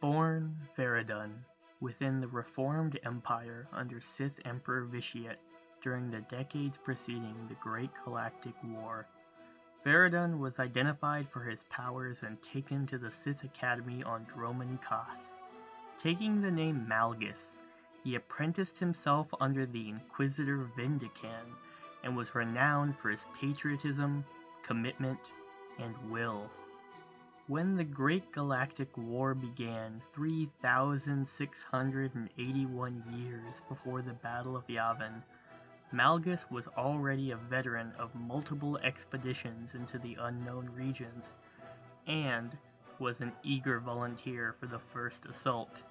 Born Veridun within the Reformed Empire under Sith Emperor Vitiate during the decades preceding the Great Galactic War. Veridun was identified for his powers and taken to the Sith Academy on Droman Kaas. Taking the name Malgus, he apprenticed himself under the Inquisitor Vindican and was renowned for his patriotism, commitment, and will. When the Great Galactic War began 3,681 years before the Battle of Yavin, Malgus was already a veteran of multiple expeditions into the unknown regions, and was an eager volunteer for the first assault.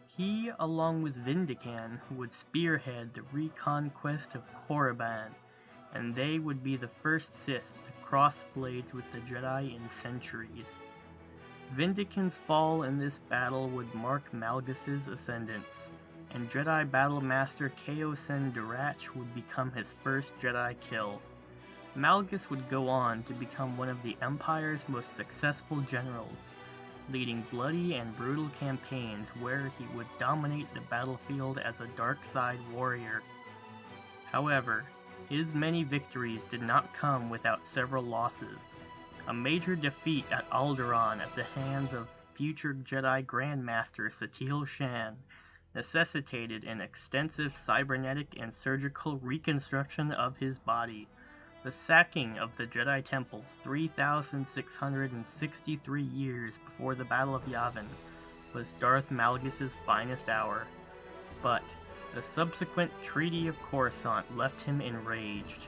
He, along with Vindican, would spearhead the reconquest of Korriban, and they would be the first Sith to cross blades with the Jedi in centuries. Vindican's fall in this battle would mark Malgus's ascendance, and Jedi Battlemaster Kaosen Durach would become his first Jedi kill. Malgus would go on to become one of the Empire's most successful generals, leading bloody and brutal campaigns where he would dominate the battlefield as a dark side warrior. However, his many victories did not come without several losses. A major defeat at Alderaan at the hands of future Jedi Grandmaster Satele Shan necessitated an extensive cybernetic and surgical reconstruction of his body. The sacking of the Jedi Temple 3,663 years before the Battle of Yavin was Darth Malgus' finest hour, but the subsequent Treaty of Coruscant left him enraged.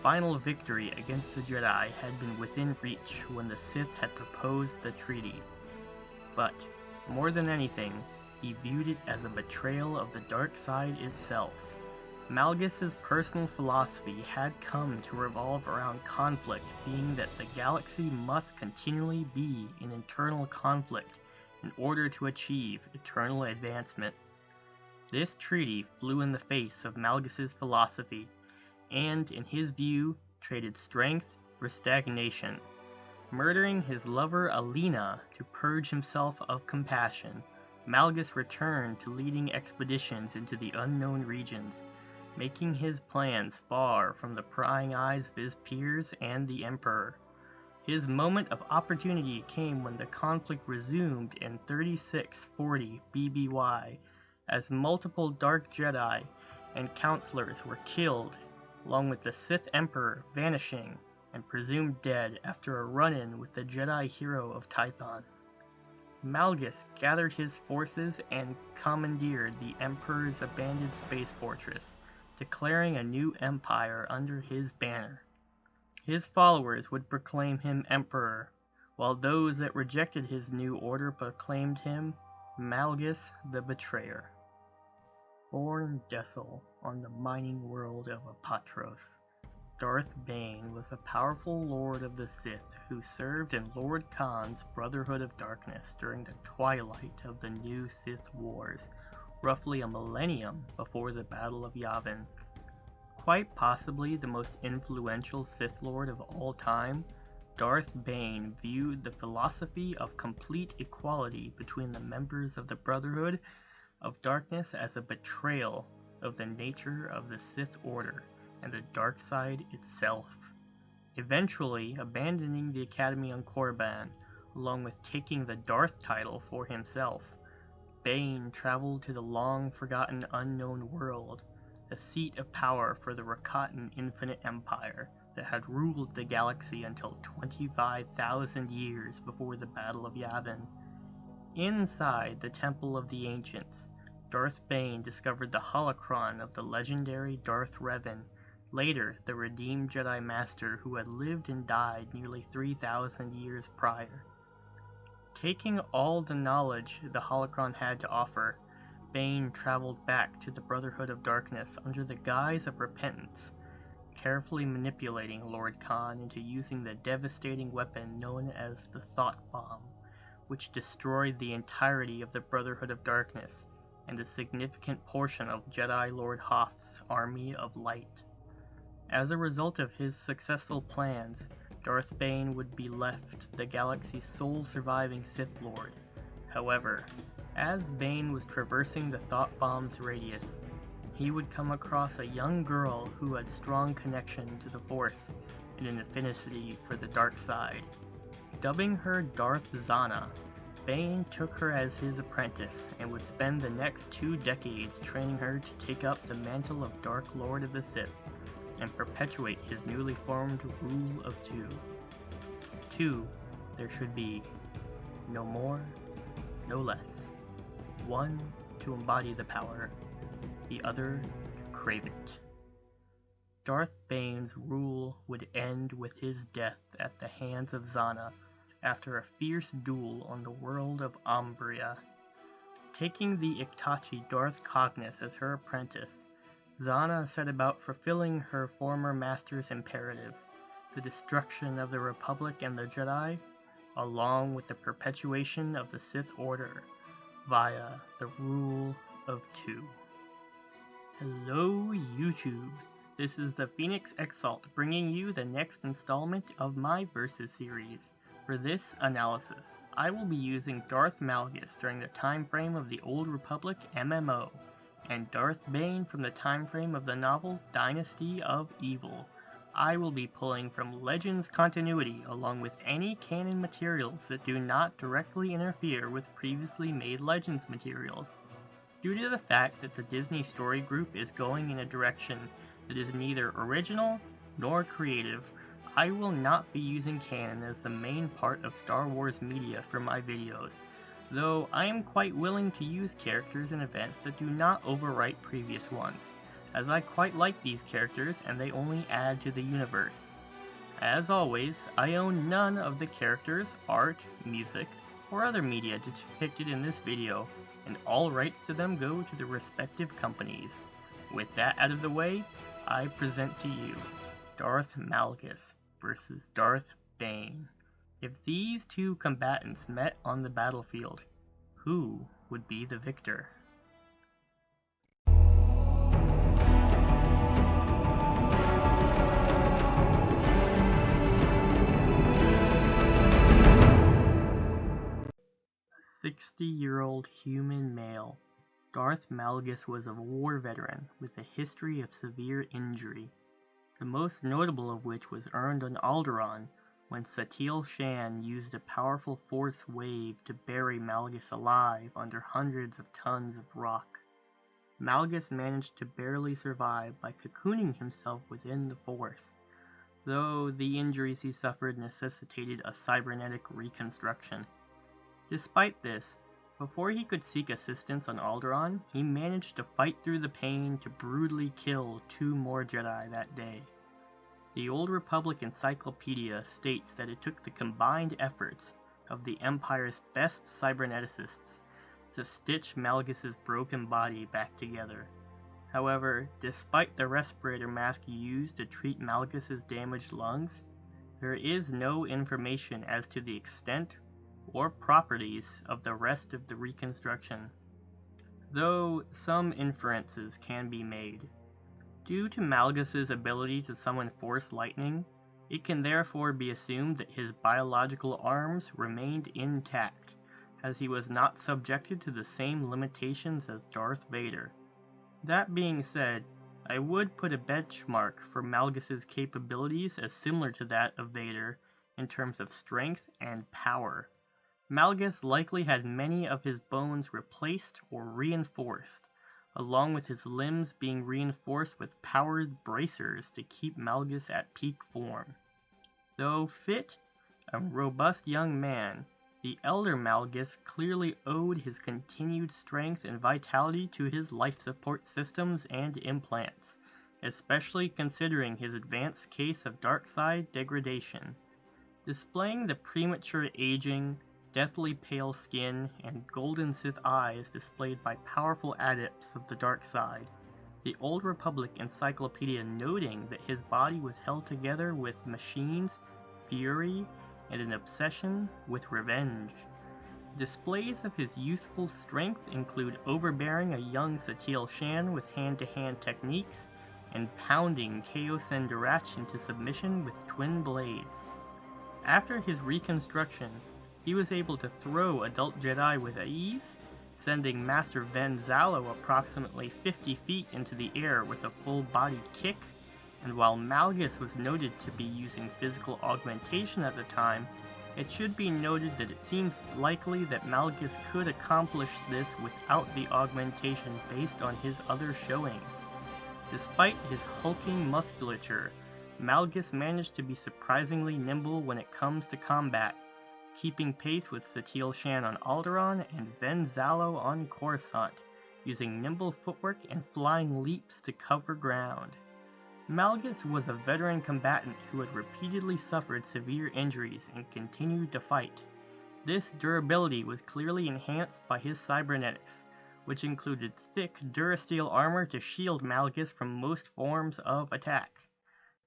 Final victory against the Jedi had been within reach when the Sith had proposed the treaty. But, more than anything, he viewed it as a betrayal of the dark side itself. Malgus' personal philosophy had come to revolve around conflict, being that the galaxy must continually be in internal conflict in order to achieve eternal advancement. This treaty flew in the face of Malgus' philosophy, and, in his view, traded strength for stagnation. Murdering his lover Alina to purge himself of compassion, Malgus returned to leading expeditions into the unknown regions, making his plans far from the prying eyes of his peers and the Emperor. His moment of opportunity came when the conflict resumed in 3640 BBY, as multiple Dark Jedi and counselors were killed, along with the Sith Emperor vanishing and presumed dead after a run-in with the Jedi hero of Tython. Malgus gathered his forces and commandeered the Emperor's abandoned space fortress, declaring a new empire under his banner. His followers would proclaim him Emperor, while those that rejected his new order proclaimed him Malgus the Betrayer. Born desolate on the mining world of Apatros, Darth Bane was a powerful Lord of the Sith who served in Lord Khan's Brotherhood of Darkness during the twilight of the New Sith Wars, roughly a millennium before the Battle of Yavin. Quite possibly the most influential Sith Lord of all time, Darth Bane viewed the philosophy of complete equality between the members of the Brotherhood of Darkness as a betrayal of the nature of the Sith Order and the dark side itself. Eventually abandoning the Academy on Korriban, along with taking the Darth title for himself, Bane traveled to the long-forgotten unknown world, the seat of power for the Rakatan Infinite Empire that had ruled the galaxy until 25,000 years before the Battle of Yavin. Inside the Temple of the Ancients, Darth Bane discovered the holocron of the legendary Darth Revan, later the redeemed Jedi Master who had lived and died nearly 3,000 years prior. Taking all the knowledge the holocron had to offer, Bane traveled back to the Brotherhood of Darkness under the guise of repentance, carefully manipulating Lord Khan into using the devastating weapon known as the Thought Bomb, which destroyed the entirety of the Brotherhood of Darkness and a significant portion of Jedi Lord Hoth's Army of Light. As a result of his successful plans, Darth Bane would be left the galaxy's sole surviving Sith Lord. However, as Bane was traversing the Thought Bomb's radius, he would come across a young girl who had strong connection to the Force and an affinity for the dark side. Dubbing her Darth Zana, Bane took her as his apprentice and would spend the next 2 decades training her to take up the mantle of Dark Lord of the Sith and perpetuate his newly formed Rule of Two. 2 there should be, no more, no less. 1 to embody the power, the other to crave it. Darth Bane's rule would end with his death at the hands of Zana after a fierce duel on the world of Umbria. Taking the Iktachi Darth Cognis as her apprentice, Zana set about fulfilling her former master's imperative, the destruction of the Republic and the Jedi, along with the perpetuation of the Sith Order, via the Rule of Two. Hello YouTube, this is the Phoenix Exalt bringing you the next installment of my Versus series. For this analysis, I will be using Darth Malgus during the time frame of the Old Republic MMO, and Darth Bane from the time frame of the novel Dynasty of Evil. I will be pulling from Legends continuity along with any canon materials that do not directly interfere with previously made Legends materials. Due to the fact that the Disney Story Group is going in a direction that is neither original nor creative, I will not be using canon as the main part of Star Wars media for my videos, though I am quite willing to use characters and events that do not overwrite previous ones, as I quite like these characters and they only add to the universe. As always, I own none of the characters, art, music, or other media depicted in this video, and all rights to them go to the respective companies. With that out of the way, I present to you Darth Malgus versus Darth Bane. If these two combatants met on the battlefield, who would be the victor? A 60-year-old human male, Darth Malgus was a war veteran with a history of severe injury, the most notable of which was earned on Alderaan when Satele Shan used a powerful force wave to bury Malgus alive under hundreds of tons of rock. Malgus managed to barely survive by cocooning himself within the force, though the injuries he suffered necessitated a cybernetic reconstruction. Despite this, before he could seek assistance on Alderaan, he managed to fight through the pain to brutally kill 2 more Jedi that day. The Old Republic Encyclopedia states that it took the combined efforts of the Empire's best cyberneticists to stitch Malgus's broken body back together. However, despite the respirator mask used to treat Malgus's damaged lungs, there is no information as to the extent or properties of the rest of the reconstruction, though some inferences can be made. Due to Malgus's ability to summon Force Lightning, it can therefore be assumed that his biological arms remained intact, as he was not subjected to the same limitations as Darth Vader. That being said, I would put a benchmark for Malgus's capabilities as similar to that of Vader in terms of strength and power. Malgus likely had many of his bones replaced or reinforced, along with his limbs being reinforced with powered bracers to keep Malgus at peak form. Though fit, a robust young man, the elder Malgus clearly owed his continued strength and vitality to his life support systems and implants, especially considering his advanced case of dark side degradation. Displaying the premature aging, deathly pale skin, and golden Sith eyes displayed by powerful adepts of the dark side, the Old Republic Encyclopedia noting that his body was held together with machines, fury, and an obsession with revenge. Displays of his youthful strength include overbearing a young Satele Shan with hand-to-hand techniques, and pounding Kaosen Durach into submission with twin blades. After his reconstruction, He was able to throw adult Jedi with ease, sending Master Ven Zalo approximately 50 feet into the air with a full-bodied kick, and while Malgus was noted to be using physical augmentation at the time, it should be noted that it seems likely that Malgus could accomplish this without the augmentation based on his other showings. Despite his hulking musculature, Malgus managed to be surprisingly nimble when it comes to combat, keeping pace with Satele Shan on Alderaan and Ven Zalo on Coruscant, using nimble footwork and flying leaps to cover ground. Malgus was a veteran combatant who had repeatedly suffered severe injuries and continued to fight. This durability was clearly enhanced by his cybernetics, which included thick Durasteel armor to shield Malgus from most forms of attack.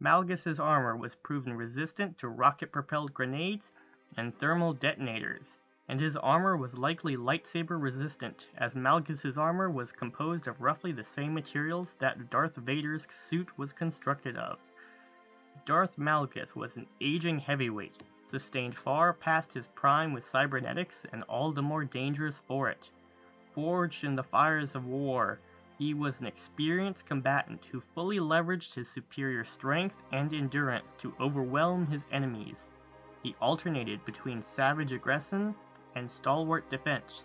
Malgus's armor was proven resistant to rocket-propelled grenades and thermal detonators, and his armor was likely lightsaber resistant, as Malgus's armor was composed of roughly the same materials that Darth Vader's suit was constructed of. Darth Malgus was an aging heavyweight, sustained far past his prime with cybernetics and all the more dangerous for it. Forged in the fires of war, he was an experienced combatant who fully leveraged his superior strength and endurance to overwhelm his enemies. He alternated between savage aggression and stalwart defense,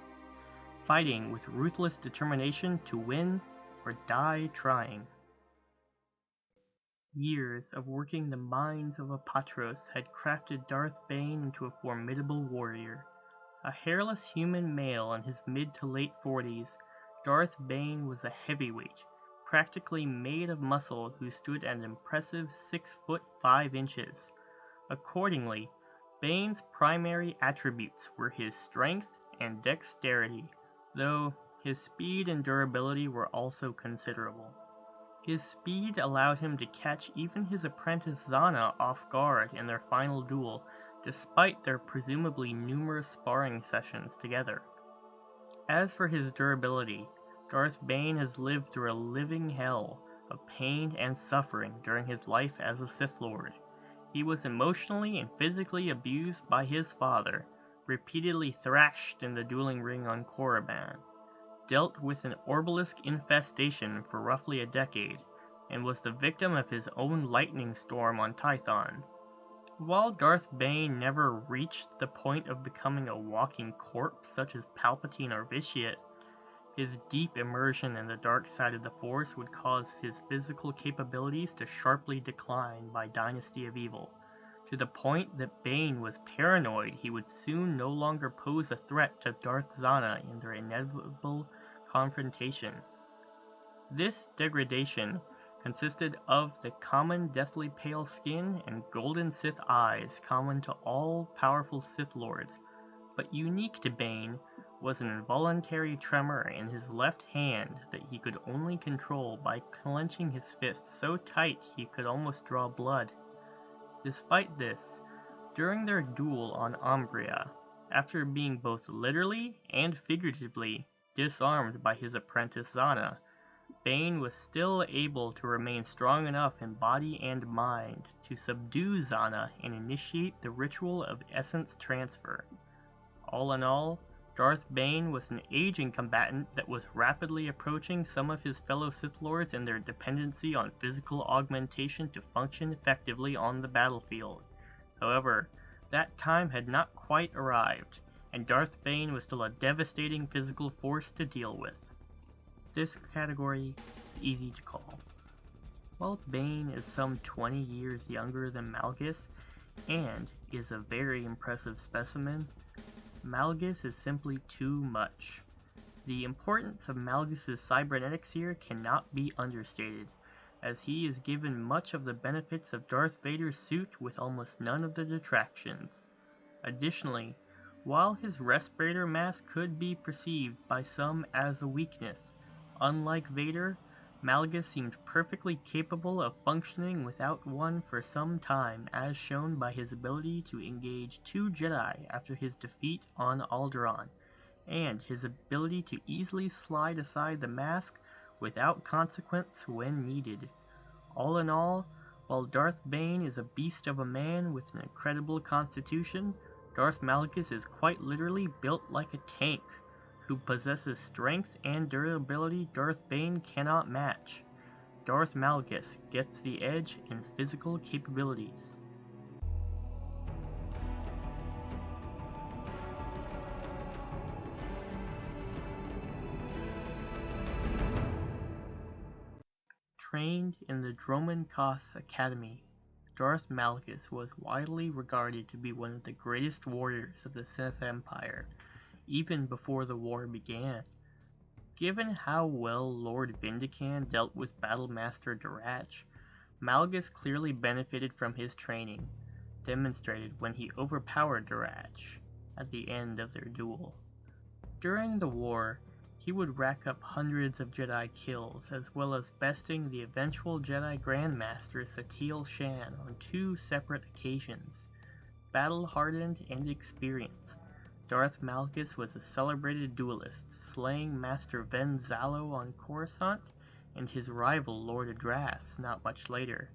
fighting with ruthless determination to win or die trying. Years of working the mines of Apatros had crafted Darth Bane into a formidable warrior. A hairless human male in his mid to late 40s, Darth Bane was a heavyweight, practically made of muscle who stood at an impressive 6 foot 5 inches. Accordingly, Bane's primary attributes were his strength and dexterity, though his speed and durability were also considerable. His speed allowed him to catch even his apprentice Zana off guard in their final duel, despite their presumably numerous sparring sessions together. As for his durability, Darth Bane has lived through a living hell of pain and suffering during his life as a Sith Lord. He was emotionally and physically abused by his father, repeatedly thrashed in the dueling ring on Korriban, dealt with an Orbalisk infestation for roughly a decade, and was the victim of his own lightning storm on Tython. While Darth Bane never reached the point of becoming a walking corpse such as Palpatine or Vitiate, his deep immersion in the dark side of the Force would cause his physical capabilities to sharply decline by Dynasty of Evil, to the point that Bane was paranoid he would soon no longer pose a threat to Darth Zana in their inevitable confrontation. This degradation consisted of the common deathly pale skin and golden Sith eyes common to all powerful Sith Lords, but unique to Bane was an involuntary tremor in his left hand that he could only control by clenching his fists so tight he could almost draw blood. Despite this, during their duel on Umbria, after being both literally and figuratively disarmed by his apprentice Zana, Bane was still able to remain strong enough in body and mind to subdue Zana and initiate the ritual of essence transfer. All in all, Darth Bane was an aging combatant that was rapidly approaching some of his fellow Sith Lords in their dependency on physical augmentation to function effectively on the battlefield. However, that time had not quite arrived, and Darth Bane was still a devastating physical force to deal with. This category is easy to call. While Bane is some 20 years younger than Malgus, and is a very impressive specimen, Malgus is simply too much. The importance of Malgus's cybernetics here cannot be understated, as he is given much of the benefits of Darth Vader's suit with almost none of the detractions. Additionally, while his respirator mask could be perceived by some as a weakness, unlike Vader, Malgus seemed perfectly capable of functioning without one for some time, as shown by his ability to engage 2 Jedi after his defeat on Alderaan, and his ability to easily slide aside the mask without consequence when needed. All in all, while Darth Bane is a beast of a man with an incredible constitution, Darth Malgus is quite literally built like a tank, who possesses strength and durability Darth Bane cannot match. Darth Malgus gets the edge in physical capabilities. Trained in the Dromund Kaas Academy, Darth Malgus was widely regarded to be one of the greatest warriors of the Sith Empire, even before the war began. Given how well Lord Vindican dealt with Battlemaster Darach, Malgus clearly benefited from his training, demonstrated when he overpowered Darach at the end of their duel. During the war, he would rack up hundreds of Jedi kills, as well as besting the eventual Jedi Grandmaster Satele Shan on 2 separate occasions. Battle-hardened and experienced, Darth Malgus was a celebrated duelist, slaying Master Ven Zalo on Coruscant and his rival Lord Adras not much later.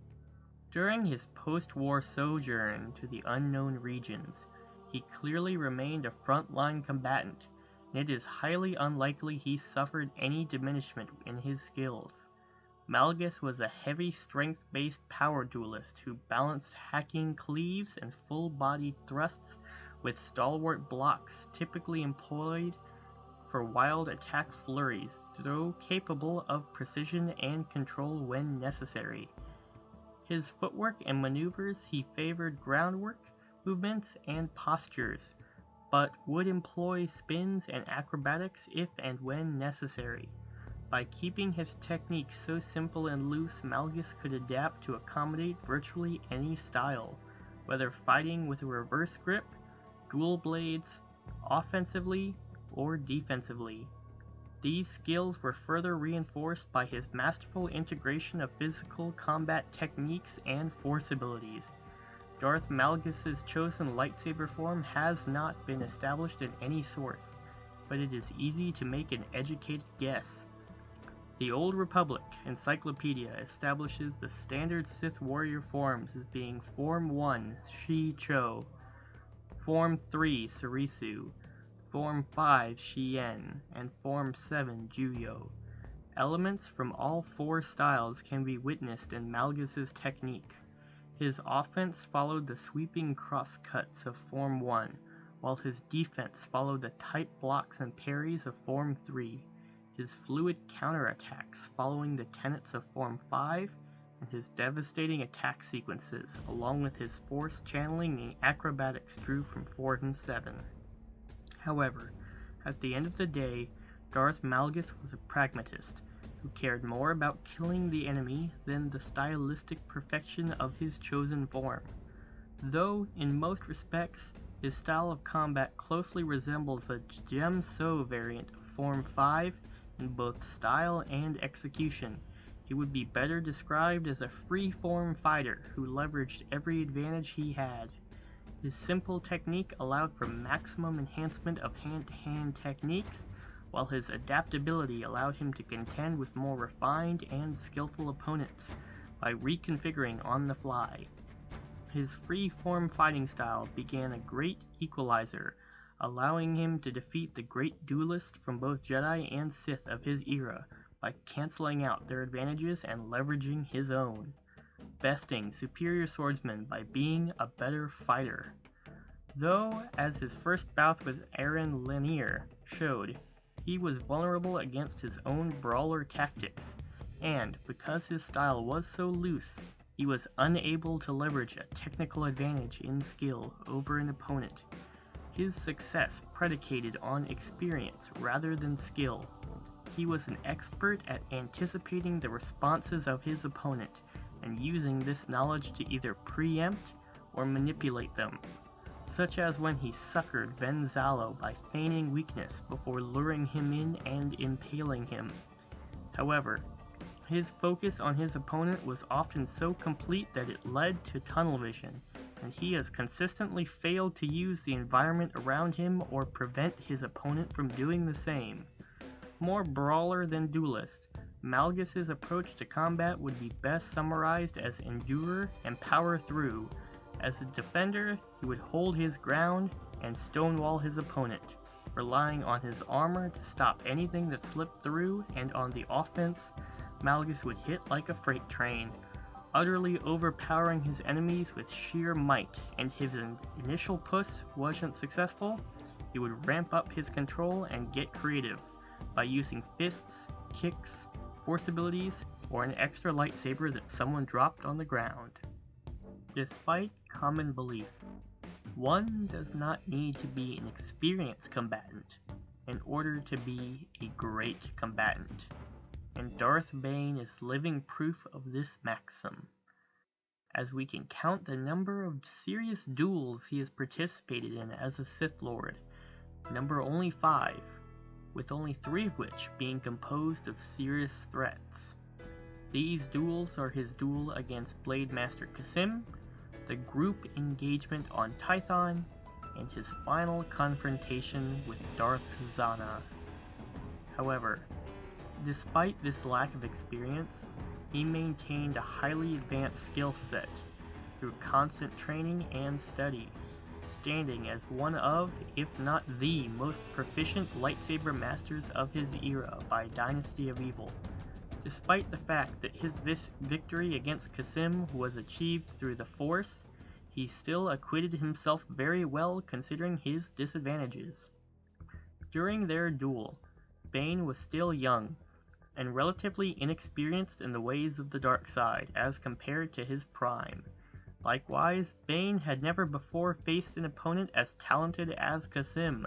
During his post-war sojourn to the unknown regions, he clearly remained a front-line combatant, and it is highly unlikely he suffered any diminishment in his skills. Malgus was a heavy strength-based power duelist who balanced hacking cleaves and full-bodied thrusts with stalwart blocks typically employed for wild attack flurries, though capable of precision and control when necessary. His footwork and maneuvers, he favored groundwork, movements, and postures, but would employ spins and acrobatics if and when necessary. By keeping his technique so simple and loose, Malgus could adapt to accommodate virtually any style, whether fighting with a reverse grip, dual blades, offensively, or defensively. These skills were further reinforced by his masterful integration of physical combat techniques and force abilities. Darth Malgus's chosen lightsaber form has not been established in any source, but it is easy to make an educated guess. The Old Republic Encyclopedia establishes the standard Sith warrior forms as being Form 1, Shi-Cho, Form 3, Sarisu, Form 5, Shien, and Form 7, Juyo. Elements from all 4 styles can be witnessed in Malgus's technique. His offense followed the sweeping cross-cuts of Form 1, while his defense followed the tight blocks and parries of Form 3, his fluid counterattacks following the tenets of Form 5, and his devastating attack sequences, along with his force channeling and acrobatics drew from Form 7. However, at the end of the day, Darth Malgus was a pragmatist, who cared more about killing the enemy than the stylistic perfection of his chosen form. Though, in most respects, his style of combat closely resembles the Gem-So variant of Form 5 in both style and execution, he would be better described as a free-form fighter who leveraged every advantage he had. His simple technique allowed for maximum enhancement of hand-to-hand techniques, while his adaptability allowed him to contend with more refined and skillful opponents by reconfiguring on the fly. His free-form fighting style began a great equalizer, allowing him to defeat the great duelists from both Jedi and Sith of his era by canceling out their advantages and leveraging his own, besting superior swordsmen by being a better fighter. Though, as his first bout with Aaron Lanier showed, he was vulnerable against his own brawler tactics, and because his style was so loose, he was unable to leverage a technical advantage in skill over an opponent. His success predicated on experience rather than skill. He was an expert at anticipating the responses of his opponent and using this knowledge to either preempt or manipulate them, such as when he suckered Ven Zalo by feigning weakness before luring him in and impaling him. However, his focus on his opponent was often so complete that it led to tunnel vision, and he has consistently failed to use the environment around him or prevent his opponent from doing the same. More brawler than duelist, Malgus's approach to combat would be best summarized as endure and power through. As a defender, he would hold his ground and stonewall his opponent, relying on his armor to stop anything that slipped through, and on the offense, Malgus would hit like a freight train, utterly overpowering his enemies with sheer might, and if his initial push wasn't successful, he would ramp up his control and get creative by using fists, kicks, force abilities, or an extra lightsaber that someone dropped on the ground. Despite common belief, one does not need to be an experienced combatant in order to be a great combatant, and Darth Bane is living proof of this maxim, as we can count the number of serious duels he has participated in as a Sith Lord, number only 5, with only 3 of which being composed of serious threats. These duels are his duel against Blade Master Kasim, the group engagement on Tython, and his final confrontation with Darth Zana. However, despite this lack of experience, he maintained a highly advanced skill set through constant training and study, standing as one of, if not the most proficient lightsaber masters of his era by Dynasty of Evil. Despite the fact that this victory against Kasim was achieved through the Force, he still acquitted himself very well considering his disadvantages. During their duel, Bane was still young, and relatively inexperienced in the ways of the dark side as compared to his prime. Likewise, Bane had never before faced an opponent as talented as Kasim,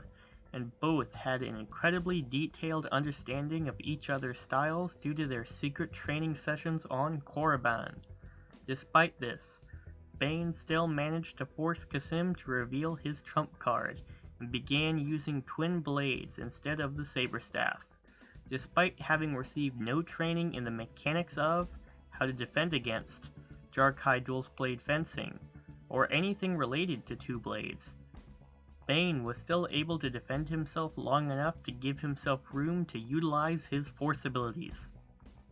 and both had an incredibly detailed understanding of each other's styles due to their secret training sessions on Korriban. Despite this, Bane still managed to force Kasim to reveal his trump card, and began using twin blades instead of the saber staff, despite having received no training in the mechanics of how to defend against Jarkai Dual Blade fencing, or anything related to two blades. Bane was still able to defend himself long enough to give himself room to utilize his force abilities.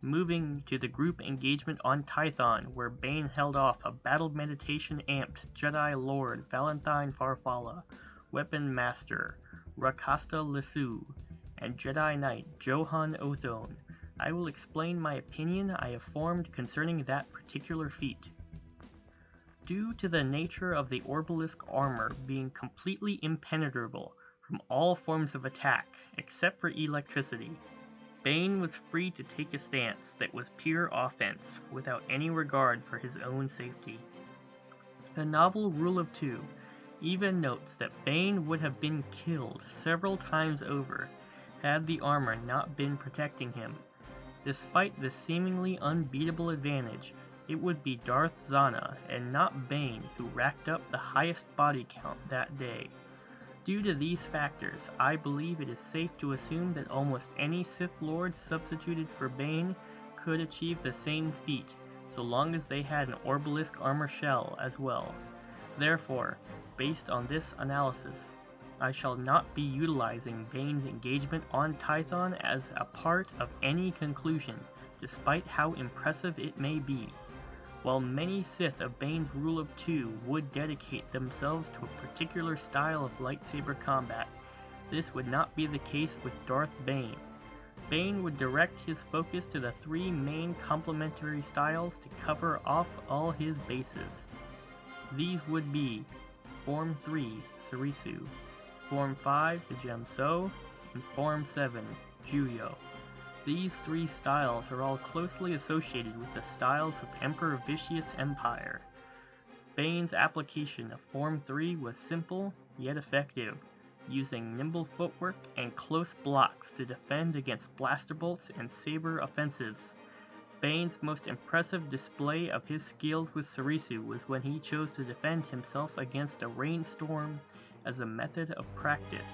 Moving to the group engagement on Tython, where Bane held off a battle meditation amped Jedi Lord Valentine Farfalla, Weapon Master Rakasta Lisu, and Jedi Knight Johan Othone, I will explain my opinion I have formed concerning that particular feat. Due to the nature of the Orbalisk armor being completely impenetrable from all forms of attack except for electricity, Bane was free to take a stance that was pure offense without any regard for his own safety. The novel Rule of Two even notes that Bane would have been killed several times over had the armor not been protecting him. Despite the seemingly unbeatable advantage, it would be Darth Zana and not Bane who racked up the highest body count that day. Due to these factors, I believe it is safe to assume that almost any Sith Lord substituted for Bane could achieve the same feat, so long as they had an Orbalisk armor shell as well. Therefore, based on this analysis, I shall not be utilizing Bane's engagement on Tython as a part of any conclusion, despite how impressive it may be. While many Sith of Bane's Rule of Two would dedicate themselves to a particular style of lightsaber combat, this would not be the case with Darth Bane. Bane would direct his focus to the 3 main complementary styles to cover off all his bases. These would be Form 3, Sarisu, Form 5, Jamso, and Form 7, Juyo. These 3 styles are all closely associated with the styles of Emperor Vitia's empire. Bane's application of Form 3 was simple, yet effective, using nimble footwork and close blocks to defend against blaster bolts and saber offensives. Bane's most impressive display of his skills with Sarisu was when he chose to defend himself against a rainstorm as a method of practice.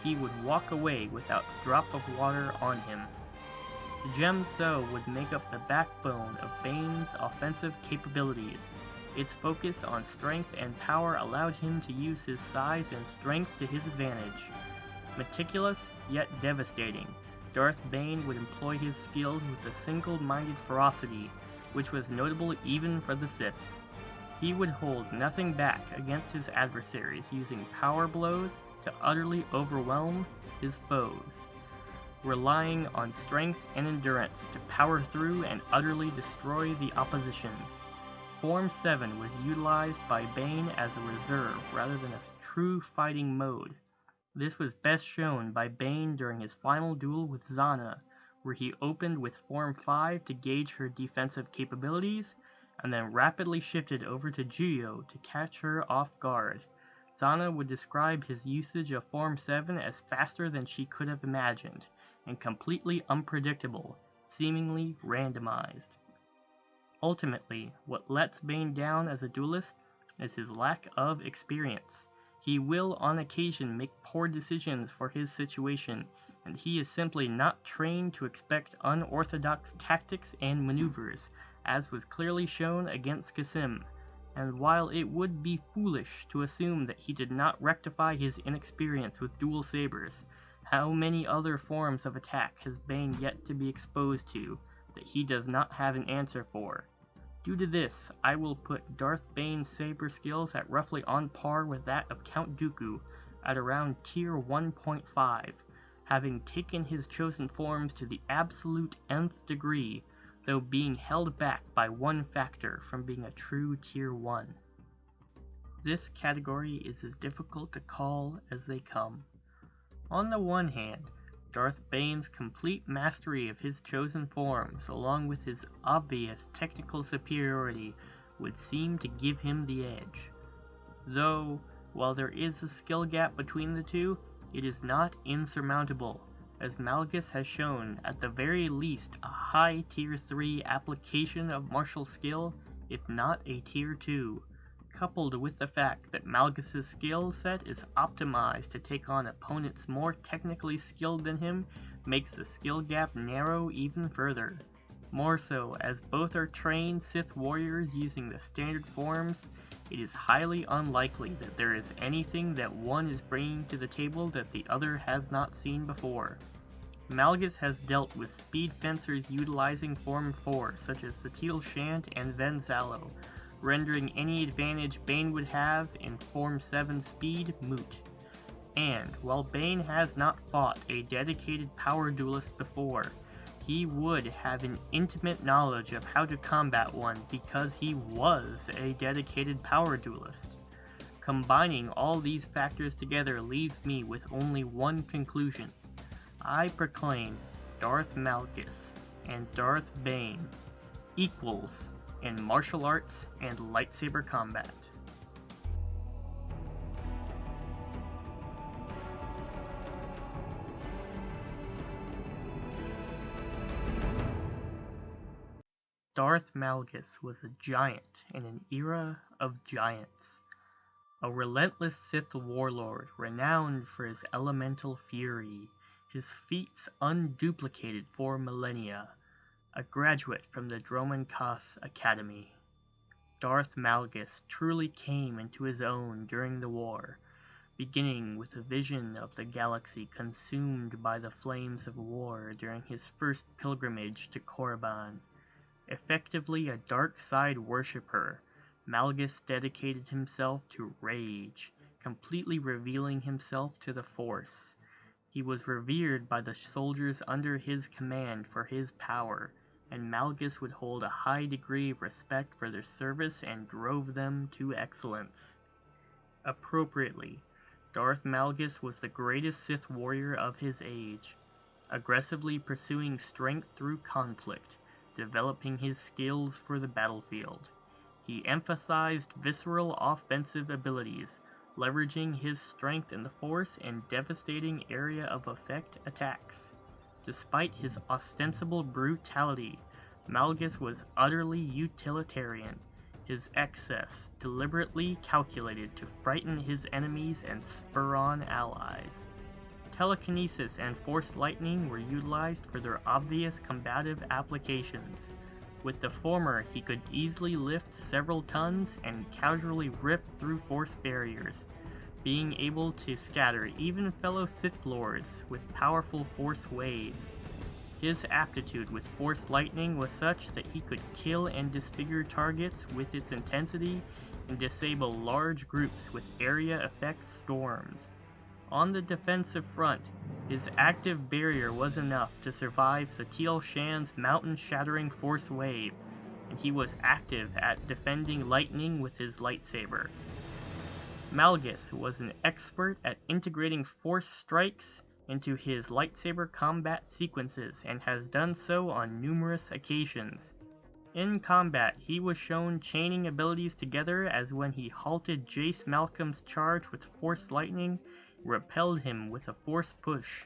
He would walk away without a drop of water on him. The Jamso would make up the backbone of Bane's offensive capabilities. Its focus on strength and power allowed him to use his size and strength to his advantage. Meticulous, yet devastating, Darth Bane would employ his skills with a single-minded ferocity, which was notable even for the Sith. He would hold nothing back against his adversaries, using power blows to utterly overwhelm his foes, relying on strength and endurance to power through and utterly destroy the opposition. Form 7 was utilized by Bane as a reserve rather than a true fighting mode. This was best shown by Bane during his final duel with Zana, where he opened with Form 5 to gauge her defensive capabilities, and then rapidly shifted over to Juyo to catch her off guard. Zana would describe his usage of Form 7 as faster than she could have imagined, and completely unpredictable, seemingly randomized. Ultimately, what lets Bane down as a duelist is his lack of experience. He will on occasion make poor decisions for his situation, and he is simply not trained to expect unorthodox tactics and maneuvers, as was clearly shown against Qasim. And while it would be foolish to assume that he did not rectify his inexperience with dual sabers, how many other forms of attack has Bane yet to be exposed to that he does not have an answer for? Due to this, I will put Darth Bane's saber skills at roughly on par with that of Count Dooku, at around tier 1.5, having taken his chosen forms to the absolute nth degree, though being held back by one factor from being a true tier 1. This category is as difficult to call as they come. On the one hand, Darth Bane's complete mastery of his chosen forms, along with his obvious technical superiority, would seem to give him the edge. Though, while there is a skill gap between the two, it is not insurmountable, as Malgus has shown at the very least a high tier 3 application of martial skill, if not a tier 2. Coupled with the fact that Malgus' skill set is optimized to take on opponents more technically skilled than him, makes the skill gap narrow even further. More so, as both are trained Sith warriors using the standard forms, it is highly unlikely that there is anything that one is bringing to the table that the other has not seen before. Malgus has dealt with speed fencers utilizing Form 4, such as Satil Shant and Venzalo, rendering any advantage Bane would have in Form 7 speed moot. And, while Bane has not fought a dedicated power duelist before, he would have an intimate knowledge of how to combat one because he was a dedicated power duelist. Combining all these factors together leaves me with only one conclusion. I proclaim Darth Malgus and Darth Bane equals in martial arts and lightsaber combat. Darth Malgus was a giant in an era of giants, a relentless Sith warlord renowned for his elemental fury, his feats unduplicated for millennia, a graduate from the Droman Khas Academy. Darth Malgus truly came into his own during the war, beginning with a vision of the galaxy consumed by the flames of war during his first pilgrimage to Korriban. Effectively a dark side worshipper, Malgus dedicated himself to rage, completely revealing himself to the Force. He was revered by the soldiers under his command for his power, and Malgus would hold a high degree of respect for their service and drove them to excellence. Appropriately, Darth Malgus was the greatest Sith warrior of his age, aggressively pursuing strength through conflict, developing his skills for the battlefield. He emphasized visceral offensive abilities, leveraging his strength in the Force in devastating area of effect attacks. Despite his ostensible brutality, Malgus was utterly utilitarian, his excess deliberately calculated to frighten his enemies and spur on allies. Telekinesis and Force Lightning were utilized for their obvious combative applications. With the former, he could easily lift several tons and casually rip through Force barriers, being able to scatter even fellow Sith Lords with powerful Force waves. His aptitude with Force Lightning was such that he could kill and disfigure targets with its intensity and disable large groups with area effect storms. On the defensive front, his active barrier was enough to survive Satil Shan's mountain-shattering force wave, and he was active at defending lightning with his lightsaber. Malgus was an expert at integrating force strikes into his lightsaber combat sequences and has done so on numerous occasions. In combat, he was shown chaining abilities together as when he halted Jace Malcolm's charge with Force Lightning, repelled him with a Force Push.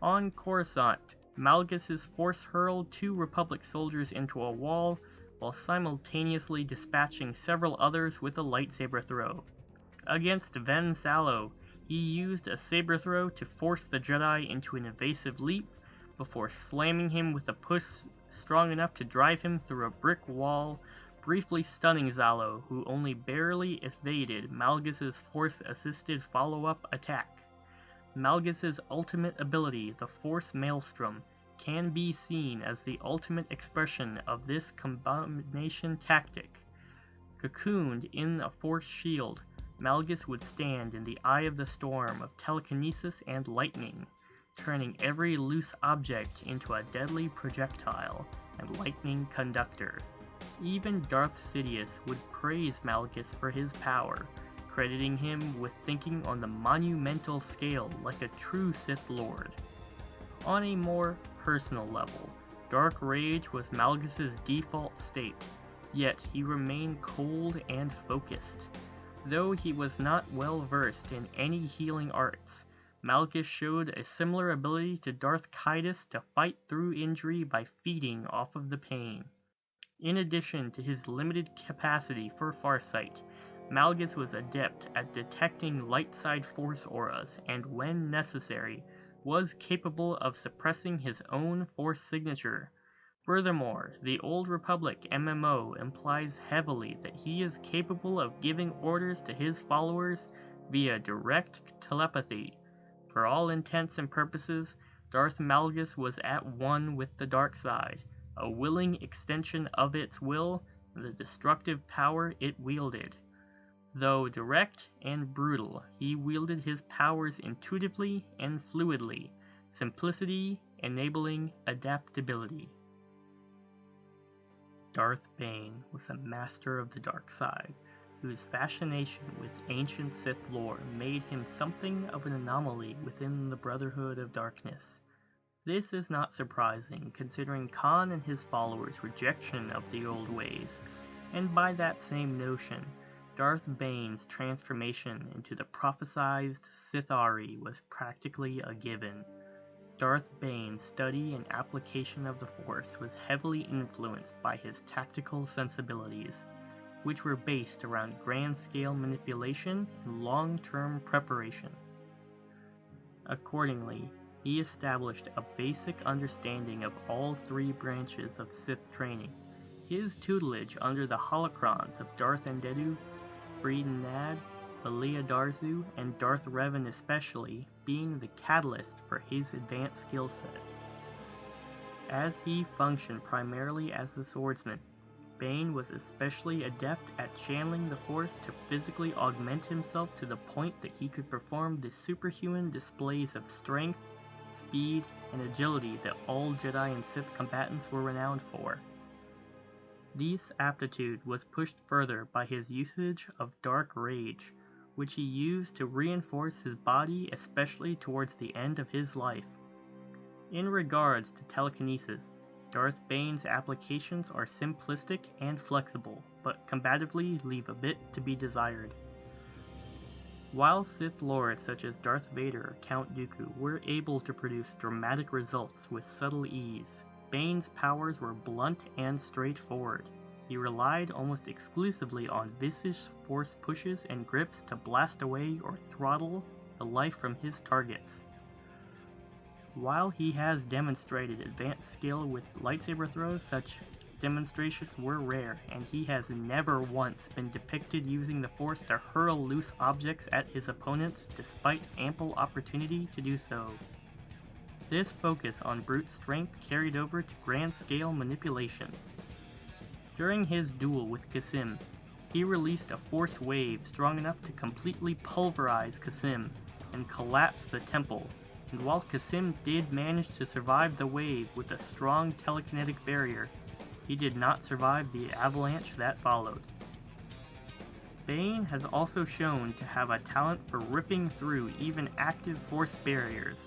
On Coruscant, Malgus' Force hurled 2 Republic soldiers into a wall, while simultaneously dispatching several others with a lightsaber throw. Against Ven Salo, he used a saber throw to force the Jedi into an evasive leap, before slamming him with a push strong enough to drive him through a brick wall, briefly stunning Zalo, who only barely evaded Malgus' Force-assisted follow-up attack. Malgus' ultimate ability, the Force Maelstrom, can be seen as the ultimate expression of this combination tactic. Cocooned in a Force shield, Malgus would stand in the eye of the storm of telekinesis and lightning, turning every loose object into a deadly projectile and lightning conductor. Even Darth Sidious would praise Malgus for his power, crediting him with thinking on the monumental scale like a true Sith Lord. On a more personal level, Dark Rage was Malgus' default state, yet he remained cold and focused. Though he was not well versed in any healing arts, Malgus showed a similar ability to Darth Caedus to fight through injury by feeding off of the pain. In addition to his limited capacity for farsight, Malgus was adept at detecting light side force auras and, when necessary, was capable of suppressing his own force signature. Furthermore, the Old Republic MMO implies heavily that he is capable of giving orders to his followers via direct telepathy. For all intents and purposes, Darth Malgus was at one with the dark side, a willing extension of its will, the destructive power it wielded. Though direct and brutal, he wielded his powers intuitively and fluidly, simplicity enabling adaptability. Darth Bane was a master of the dark side, whose fascination with ancient Sith lore made him something of an anomaly within the Brotherhood of Darkness. This is not surprising, considering Khan and his followers' rejection of the old ways, and by that same notion, Darth Bane's transformation into the prophesized Sithari was practically a given. Darth Bane's study and application of the Force was heavily influenced by his tactical sensibilities, which were based around grand-scale manipulation and long-term preparation. Accordingly, he established a basic understanding of all 3 branches of Sith training, his tutelage under the holocrons of Darth Endedu, Freeden Nad, Belia Darzu, and Darth Revan especially being the catalyst for his advanced skill set. As he functioned primarily as a swordsman, Bane was especially adept at channeling the Force to physically augment himself to the point that he could perform the superhuman displays of strength, speed, and agility that all Jedi and Sith combatants were renowned for. This aptitude was pushed further by his usage of Dark Rage, which he used to reinforce his body, especially towards the end of his life. In regards to telekinesis, Darth Bane's applications are simplistic and flexible, but combatively leave a bit to be desired. While Sith Lords such as Darth Vader or Count Dooku were able to produce dramatic results with subtle ease, Bane's powers were blunt and straightforward. He relied almost exclusively on vicious force pushes and grips to blast away or throttle the life from his targets. While he has demonstrated advanced skill with lightsaber throws, such demonstrations were rare, and he has never once been depicted using the Force to hurl loose objects at his opponents despite ample opportunity to do so. This focus on brute strength carried over to grand-scale manipulation. During his duel with Kasim, he released a force wave strong enough to completely pulverize Kasim and collapse the temple, and while Kasim did manage to survive the wave with a strong telekinetic barrier, he did not survive the avalanche that followed. Bane has also shown to have a talent for ripping through even active force barriers,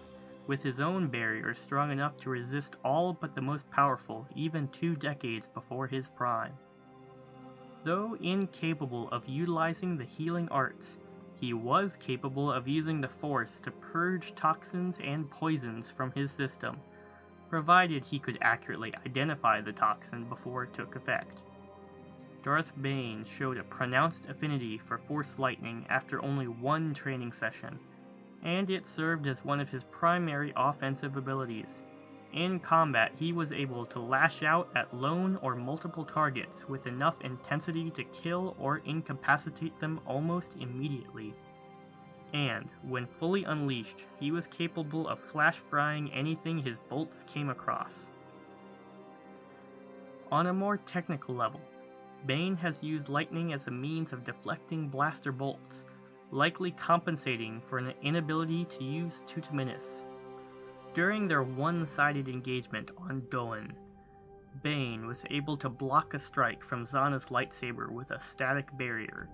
with his own barrier strong enough to resist all but the most powerful even 2 decades before his prime. Though incapable of utilizing the healing arts, he was capable of using the Force to purge toxins and poisons from his system, provided he could accurately identify the toxin before it took effect. Darth Bane showed a pronounced affinity for Force lightning after only 1 training session, and it served as one of his primary offensive abilities. In combat, he was able to lash out at lone or multiple targets with enough intensity to kill or incapacitate them almost immediately. And, when fully unleashed, he was capable of flash-frying anything his bolts came across. On a more technical level, Bane has used lightning as a means of deflecting blaster bolts, likely compensating for an inability to use Tutaminis. During their one-sided engagement on Doan, Bane was able to block a strike from Zana's lightsaber with a static barrier.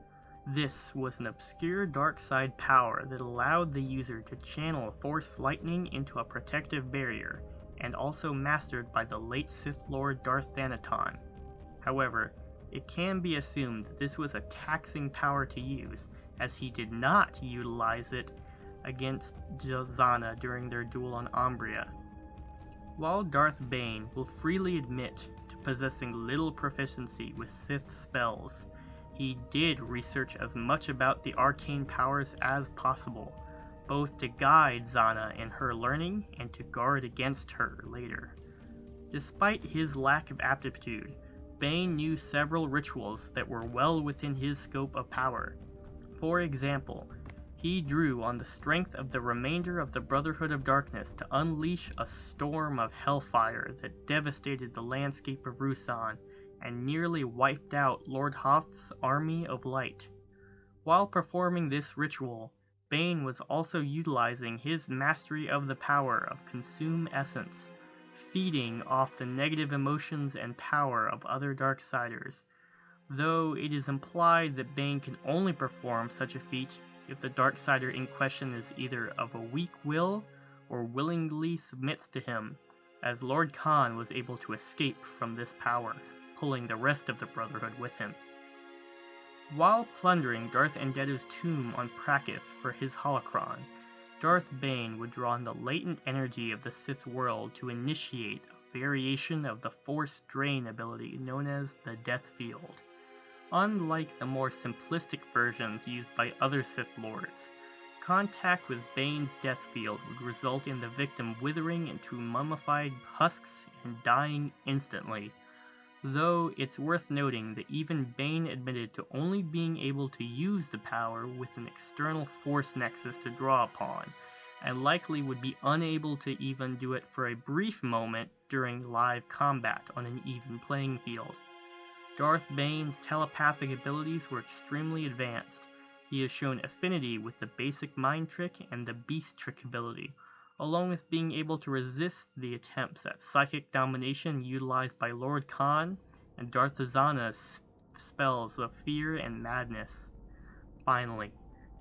This was an obscure dark side power that allowed the user to channel Force lightning into a protective barrier, and also mastered by the late Sith Lord Darth Thanaton. However, it can be assumed that this was a taxing power to use, as he did not utilize it against Zana during their duel on Umbria. While Darth Bane will freely admit to possessing little proficiency with Sith spells, he did research as much about the arcane powers as possible, both to guide Zana in her learning and to guard against her later. Despite his lack of aptitude, Bane knew several rituals that were well within his scope of power. For example, he drew on the strength of the remainder of the Brotherhood of Darkness to unleash a storm of hellfire that devastated the landscape of Ruusan and nearly wiped out Lord Hoth's army of light. While performing this ritual, Bane was also utilizing his mastery of the power of Consume Essence, feeding off the negative emotions and power of other Darksiders, though it is implied that Bane can only perform such a feat if the Darksider in question is either of a weak will or willingly submits to him, as Lord Khan was able to escape from this power, pulling the rest of the Brotherhood with him. While plundering Darth Endeto's tomb on Prakith for his holocron, Darth Bane would draw on the latent energy of the Sith world to initiate a variation of the Force Drain ability known as the Death Field. Unlike the more simplistic versions used by other Sith Lords, contact with Bane's Death Field would result in the victim withering into mummified husks and dying instantly, though it's worth noting that even Bane admitted to only being able to use the power with an external Force nexus to draw upon, and likely would be unable to even do it for a brief moment during live combat on an even playing field. Darth Bane's telepathic abilities were extremely advanced. He has shown affinity with the basic mind trick and the beast trick ability, along with being able to resist the attempts at psychic domination utilized by Lord Khan and Darth Zana's spells of fear and madness. Finally,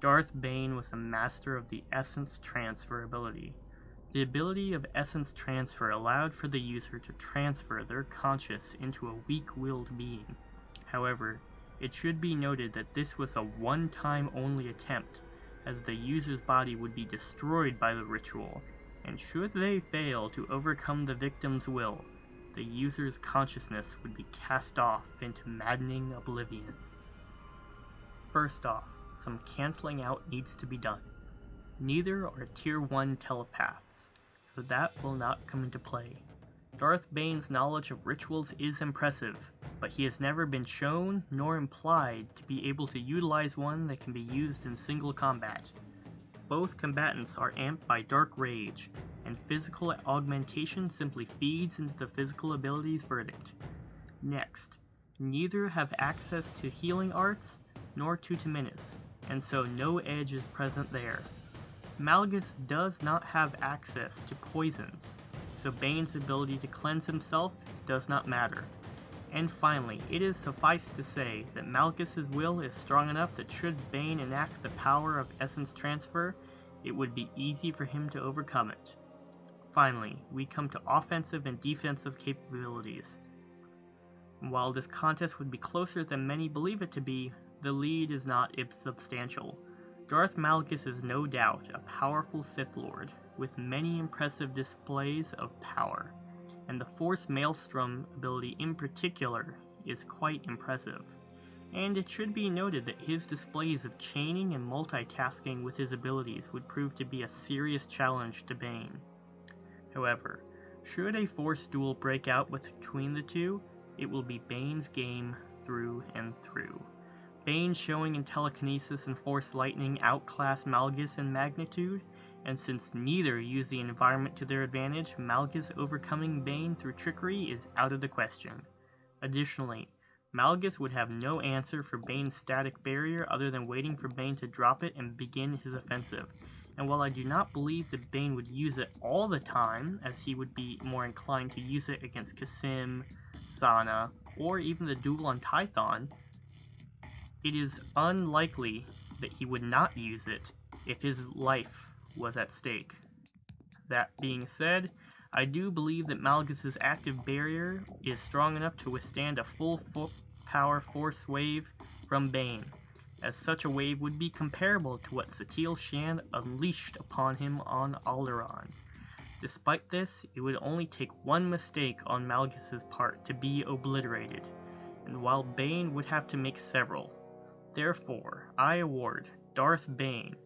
Darth Bane was a master of the Essence Transfer ability. The ability of Essence Transfer allowed for the user to transfer their conscience into a weak-willed being. However, it should be noted that this was a one-time only attempt, as the user's body would be destroyed by the ritual, and should they fail to overcome the victim's will, the user's consciousness would be cast off into maddening oblivion. First off, some canceling out needs to be done. Neither are Tier 1 telepaths, so that will not come into play. Darth Bane's knowledge of rituals is impressive, but he has never been shown nor implied to be able to utilize one that can be used in single combat. Both combatants are amped by Dark Rage, and physical augmentation simply feeds into the physical ability's verdict. Next, Neither have access to healing arts nor to Temenis, and so no edge is present there. Malgus does not have access to poisons, so Bane's ability to cleanse himself does not matter. And finally, it is suffice to say that Malgus' will is strong enough that should Bane enact the power of essence transfer, it would be easy for him to overcome it. Finally, we come to offensive and defensive capabilities. While this contest would be closer than many believe it to be, the lead is not insubstantial. Darth Malgus is no doubt a powerful Sith Lord, with many impressive displays of power, and the Force Maelstrom ability in particular is quite impressive. And it should be noted that his displays of chaining and multitasking with his abilities would prove to be a serious challenge to Bane. However, should a Force duel break out between the two, it will be Bane's game through and through. Bane showing in telekinesis and Force lightning outclass Malgus in magnitude, and since neither use the environment to their advantage, Malgus overcoming Bane through trickery is out of the question. Additionally, Malgus would have no answer for Bane's static barrier other than waiting for Bane to drop it and begin his offensive. And while I do not believe that Bane would use it all the time, as he would be more inclined to use it against Kasim, Sana, or even the duel on Tython, it is unlikely that he would not use it if his life was at stake. That being said, I do believe that Malgus' active barrier is strong enough to withstand a full power Force wave from Bane, as such a wave would be comparable to what Satil Shan unleashed upon him on Alderaan. Despite this, it would only take one mistake on Malgus' part to be obliterated, and while Bane would have to make several. Therefore, I award Darth Bane,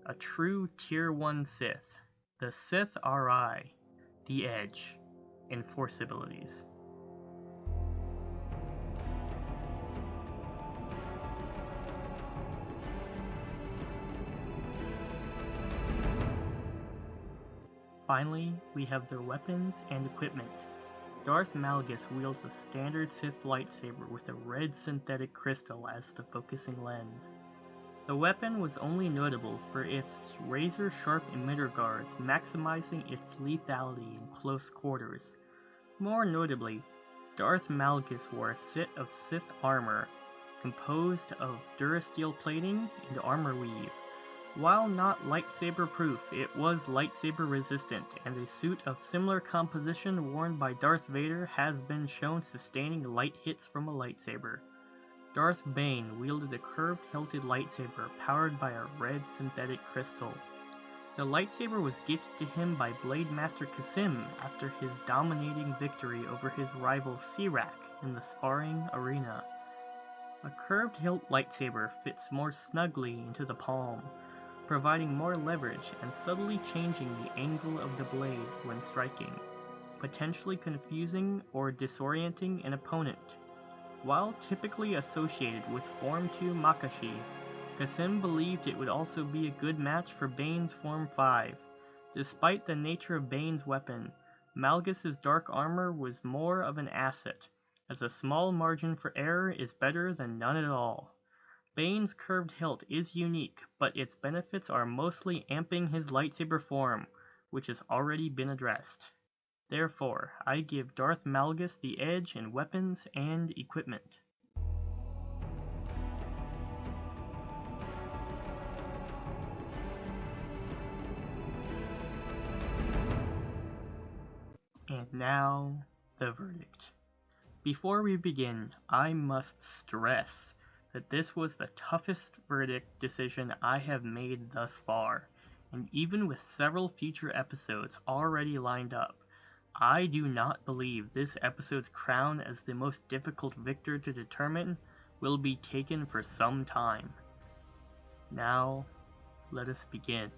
a true Tier 1 Sith, the Sith RI, the Edge, in Force abilities. Finally, we have their weapons and equipment. Darth Malgus wields a standard Sith lightsaber with a red synthetic crystal as the focusing lens. The weapon was only notable for its razor-sharp emitter guards, maximizing its lethality in close quarters. More notably, Darth Malgus wore a set of Sith armor composed of durasteel plating and armor weave. While not lightsaber-proof, it was lightsaber-resistant, and a suit of similar composition worn by Darth Vader has been shown sustaining light hits from a lightsaber. Darth Bane wielded a curved-hilted lightsaber powered by a red synthetic crystal. The lightsaber was gifted to him by Blade Master Kasim after his dominating victory over his rival Sirak in the sparring arena. A curved-hilt lightsaber fits more snugly into the palm, providing more leverage and subtly changing the angle of the blade when striking, potentially confusing or disorienting an opponent. While typically associated with Form 2 Makashi, Kasim believed it would also be a good match for Bane's Form 5. Despite the nature of Bane's weapon, Malgus' dark armor was more of an asset, as a small margin for error is better than none at all. Bane's curved hilt is unique, but its benefits are mostly amping his lightsaber form, which has already been addressed. Therefore, I give Darth Malgus the edge in weapons and equipment. And now, the verdict. Before we begin, I must stress that this was the toughest verdict decision I have made thus far, and even with several future episodes already lined up, I do not believe this episode's crown as the most difficult victor to determine will be taken for some time. Now, let us begin.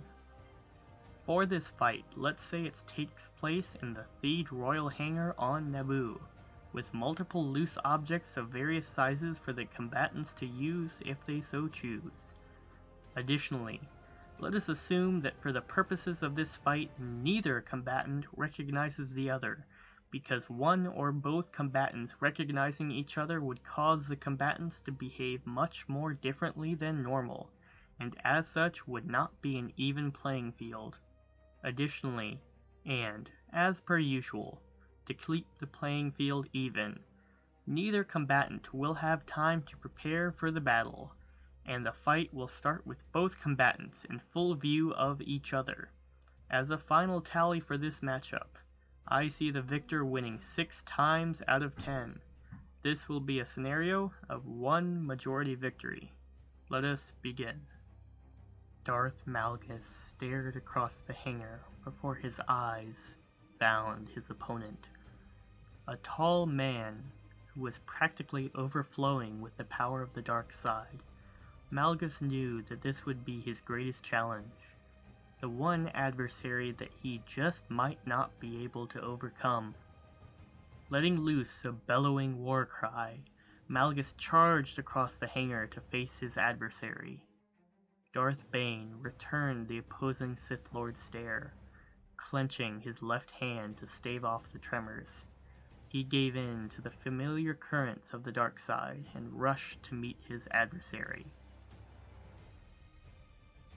For this fight, let's say it takes place in the Theed Royal Hangar on Naboo, with multiple loose objects of various sizes for the combatants to use if they so choose. Additionally, let us assume that for the purposes of this fight, neither combatant recognizes the other, because one or both combatants recognizing each other would cause the combatants to behave much more differently than normal, and as such would not be an even playing field. Additionally, and as per usual, to keep the playing field even, neither combatant will have time to prepare for the battle, and the fight will start with both combatants in full view of each other. As a final tally for this matchup, I see the victor winning 6 times out of 10. This will be a scenario of 1 majority victory. Let us begin. Darth Malgus stared across the hangar before his eyes found his opponent. A tall man who was practically overflowing with the power of the dark side. Malgus knew that this would be his greatest challenge, the one adversary that he just might not be able to overcome. Letting loose a bellowing war cry, Malgus charged across the hangar to face his adversary. Darth Bane returned the opposing Sith Lord's stare, clenching his left hand to stave off the tremors. He gave in to the familiar currents of the dark side and rushed to meet his adversary.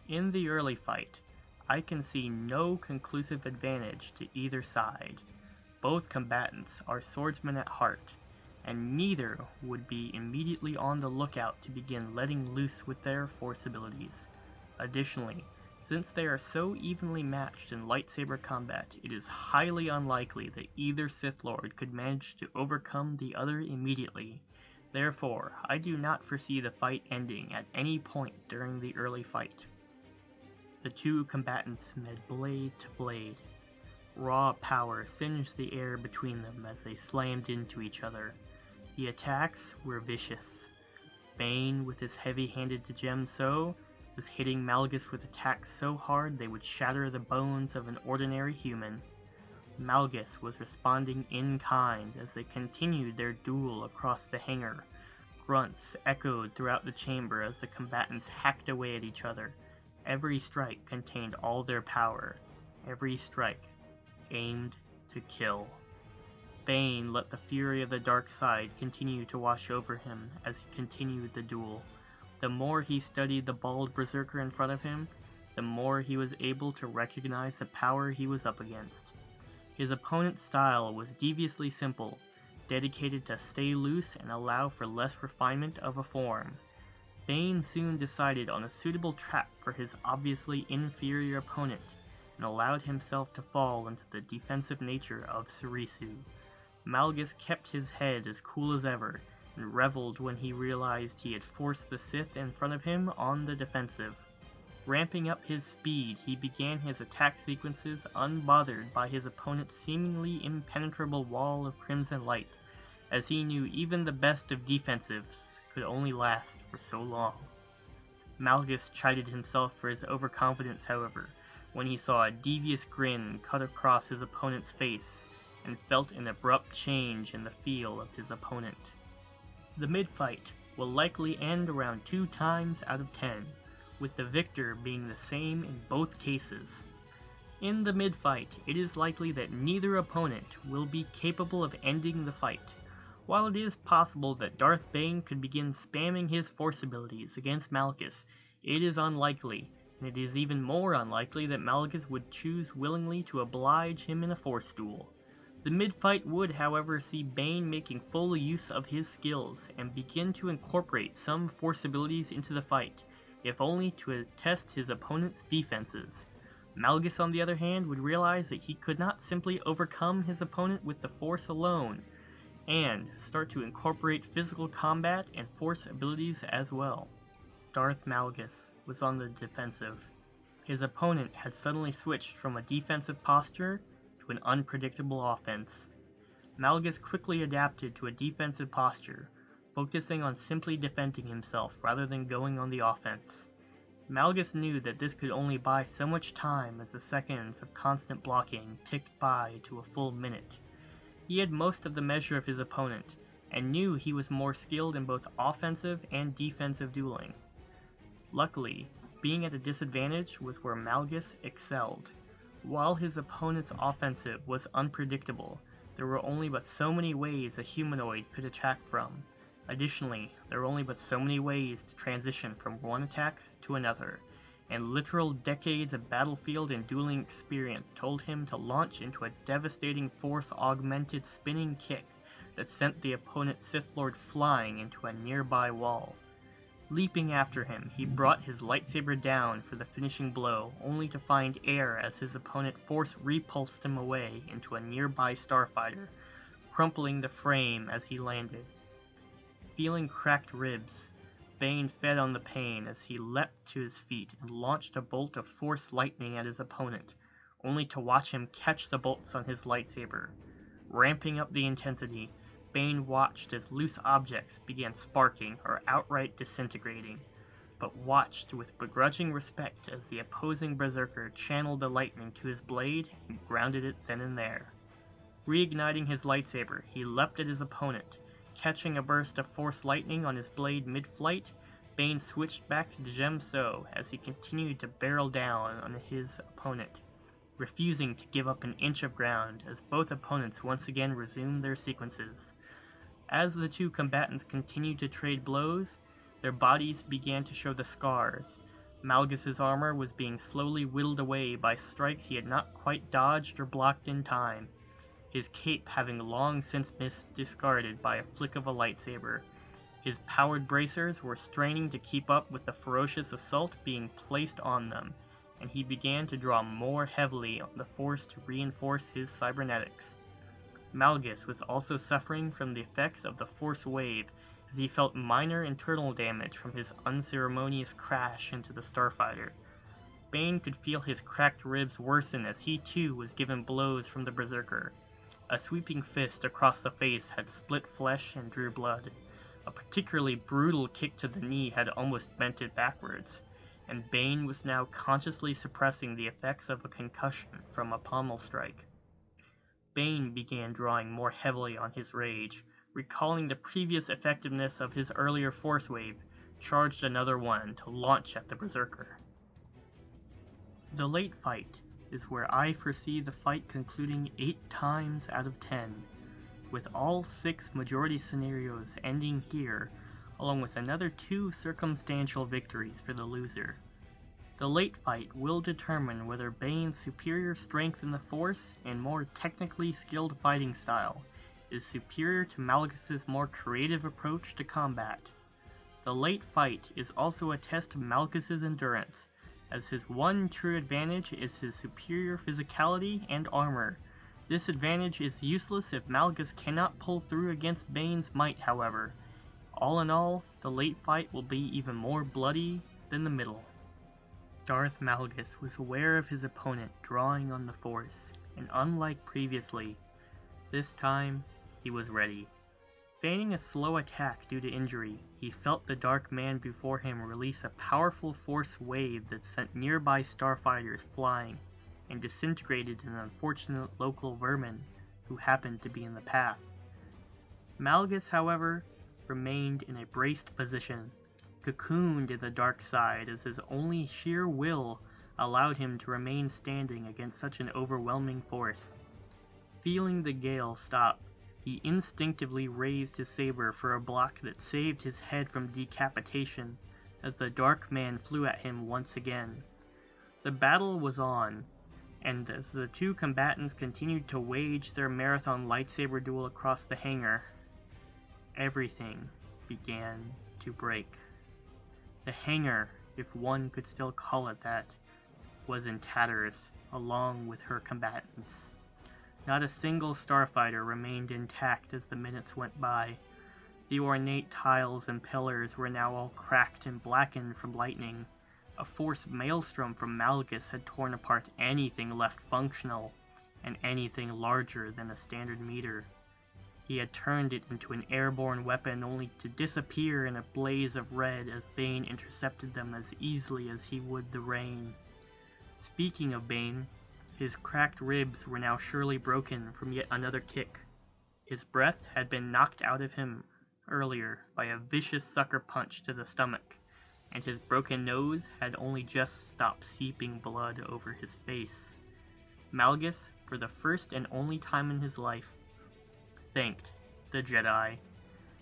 In the early fight, I can see no conclusive advantage to either side. Both combatants are swordsmen at heart, and neither would be immediately on the lookout to begin letting loose with their force abilities. Additionally, since they are so evenly matched in lightsaber combat, it is highly unlikely that either Sith Lord could manage to overcome the other immediately. Therefore, I do not foresee the fight ending at any point during the early fight. The two combatants met blade to blade. Raw power singed the air between them as they slammed into each other. The attacks were vicious. Bane, with his heavy-handed Gemso, was hitting Malgus with attacks so hard they would shatter the bones of an ordinary human. Malgus was responding in kind as they continued their duel across the hangar. Grunts echoed throughout the chamber as the combatants hacked away at each other. Every strike contained all their power. Every strike aimed to kill. Bane let the fury of the dark side continue to wash over him as he continued the duel. The more he studied the bald berserker in front of him, the more he was able to recognize the power he was up against. His opponent's style was deviously simple, dedicated to stay loose and allow for less refinement of a form. Bane soon decided on a suitable trap for his obviously inferior opponent, and allowed himself to fall into the defensive nature of Surisu. Malgus kept his head as cool as ever, and reveled when he realized he had forced the Sith in front of him on the defensive. Ramping up his speed, he began his attack sequences unbothered by his opponent's seemingly impenetrable wall of crimson light, as he knew even the best of defensives could only last for so long. Malgus chided himself for his overconfidence, however, when he saw a devious grin cut across his opponent's face, and felt an abrupt change in the feel of his opponent. The mid-fight will likely end around 2 times out of 10, with the victor being the same in both cases. In the mid-fight, it is likely that neither opponent will be capable of ending the fight. While it is possible that Darth Bane could begin spamming his force abilities against Malgus, it is unlikely, and it is even more unlikely that Malgus would choose willingly to oblige him in a force duel. The mid-fight would, however, see Bane making full use of his skills and begin to incorporate some force abilities into the fight, if only to test his opponent's defenses. Malgus, on the other hand, would realize that he could not simply overcome his opponent with the force alone, and start to incorporate physical combat and force abilities as well. Darth Malgus was on the defensive. His opponent had suddenly switched from a defensive posture to an unpredictable offense. Malgus quickly adapted to a defensive posture, focusing on simply defending himself rather than going on the offense. Malgus knew that this could only buy so much time as the seconds of constant blocking ticked by to a full minute. He had most of the measure of his opponent, and knew he was more skilled in both offensive and defensive dueling. Luckily, being at a disadvantage was where Malgus excelled. While his opponent's offensive was unpredictable, There were only but so many ways a humanoid could attack from. Additionally, there were only but so many ways to transition from one attack to another, and literal decades of battlefield and dueling experience told him to launch into a devastating force-augmented spinning kick that sent the opponent's Sith Lord flying into a nearby wall. Leaping after him, he brought his lightsaber down for the finishing blow, only to find air as his opponent force-repulsed him away into a nearby starfighter, crumpling the frame as he landed. Feeling cracked ribs, Bane fed on the pain as he leapt to his feet and launched a bolt of force lightning at his opponent, only to watch him catch the bolts on his lightsaber. Ramping up the intensity, Bane watched as loose objects began sparking or outright disintegrating, but watched with begrudging respect as the opposing berserker channeled the lightning to his blade and grounded it then and there. Reigniting his lightsaber, he leapt at his opponent. Catching a burst of force lightning on his blade mid-flight, Bane switched back to Gemso as he continued to barrel down on his opponent, refusing to give up an inch of ground as both opponents once again resumed their sequences. As the two combatants continued to trade blows, their bodies began to show the scars. Malgus's armor was being slowly whittled away by strikes he had not quite dodged or blocked in time, his cape having long since been discarded by a flick of a lightsaber. His powered bracers were straining to keep up with the ferocious assault being placed on them, and he began to draw more heavily on the force to reinforce his cybernetics. Malgus was also suffering from the effects of the Force Wave as he felt minor internal damage from his unceremonious crash into the starfighter. Bane could feel his cracked ribs worsen as he too was given blows from the berserker. A sweeping fist across the face had split flesh and drew blood. A particularly brutal kick to the knee had almost bent it backwards, and Bane was now consciously suppressing the effects of a concussion from a pommel strike. Bane began drawing more heavily on his rage, recalling the previous effectiveness of his earlier force wave, charged another one to launch at the berserker. The late fight is where I foresee the fight concluding 8 times out of 10, with all 6 majority scenarios ending here, along with another 2 circumstantial victories for the loser. The late fight will determine whether Bane's superior strength in the Force and more technically skilled fighting style is superior to Malgus's more creative approach to combat. The late fight is also a test of Malgus's endurance, as his one true advantage is his superior physicality and armor. This advantage is useless if Malgus cannot pull through against Bane's might, however. All in all, the late fight will be even more bloody than the middle. Darth Malgus was aware of his opponent drawing on the Force, and unlike previously, this time he was ready. Feigning a slow attack due to injury, he felt the dark man before him release a powerful force wave that sent nearby starfighters flying and disintegrated an unfortunate local vermin who happened to be in the path. Malgus, however, remained in a braced position, cocooned in the dark side as his only sheer will allowed him to remain standing against such an overwhelming force. Feeling the gale stop, he instinctively raised his saber for a block that saved his head from decapitation as the dark man flew at him once again. The battle was on, and as the two combatants continued to wage their marathon lightsaber duel across the hangar, everything began to break. The hangar, if one could still call it that, was in tatters, along with her combatants. Not a single starfighter remained intact as the minutes went by. The ornate tiles and pillars were now all cracked and blackened from lightning. A force maelstrom from Malgus had torn apart anything left functional, and anything larger than a standard meter. He had turned it into an airborne weapon only to disappear in a blaze of red as Bane intercepted them as easily as he would the rain. Speaking of Bane, his cracked ribs were now surely broken from yet another kick. His breath had been knocked out of him earlier by a vicious sucker punch to the stomach, and his broken nose had only just stopped seeping blood over his face. Malgus, for the first and only time in his life, thanked the Jedi,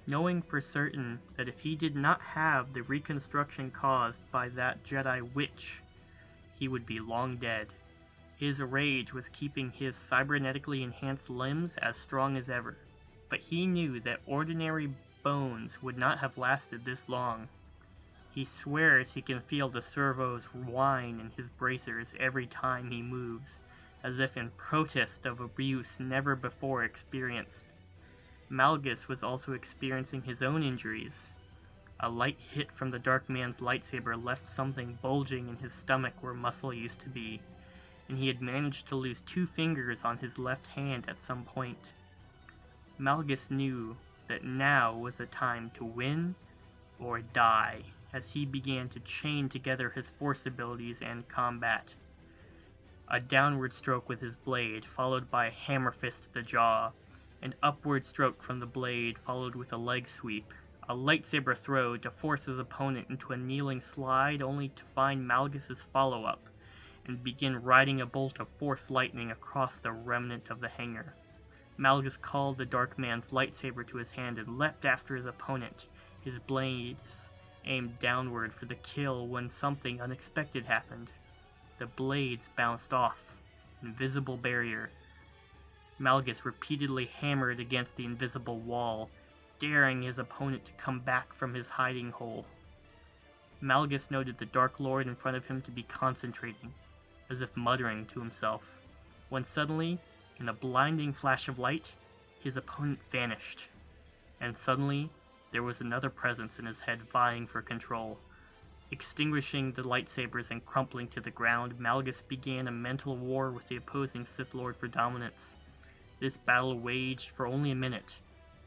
knowing for certain that if he did not have the reconstruction caused by that Jedi witch, he would be long dead. His rage was keeping his cybernetically enhanced limbs as strong as ever, but he knew that ordinary bones would not have lasted this long. He swears he can feel the servos whine in his bracers every time he moves, as if in protest of abuse never before experienced. Malgus was also experiencing his own injuries. A light hit from the Dark Man's lightsaber left something bulging in his stomach where muscle used to be, and he had managed to lose 2 fingers on his left hand at some point. Malgus knew that now was the time to win or die, as he began to chain together his force abilities and combat. A downward stroke with his blade, followed by a hammer fist to the jaw, an upward stroke from the blade, followed with a leg sweep, a lightsaber throw to force his opponent into a kneeling slide, only to find Malgus's follow-up, and begin riding a bolt of force lightning across the remnant of the hangar. Malgus called the Dark Man's lightsaber to his hand and leapt after his opponent, his blades aimed downward for the kill when something unexpected happened. The blades bounced off. Invisible barrier. Malgus repeatedly hammered against the invisible wall, daring his opponent to come back from his hiding hole. Malgus noted the Dark Lord in front of him to be concentrating, as if muttering to himself, when suddenly, in a blinding flash of light, his opponent vanished, and suddenly there was another presence in his head vying for control. Extinguishing the lightsabers and crumpling to the ground, Malgus began a mental war with the opposing Sith Lord for dominance. This battle waged for only a minute,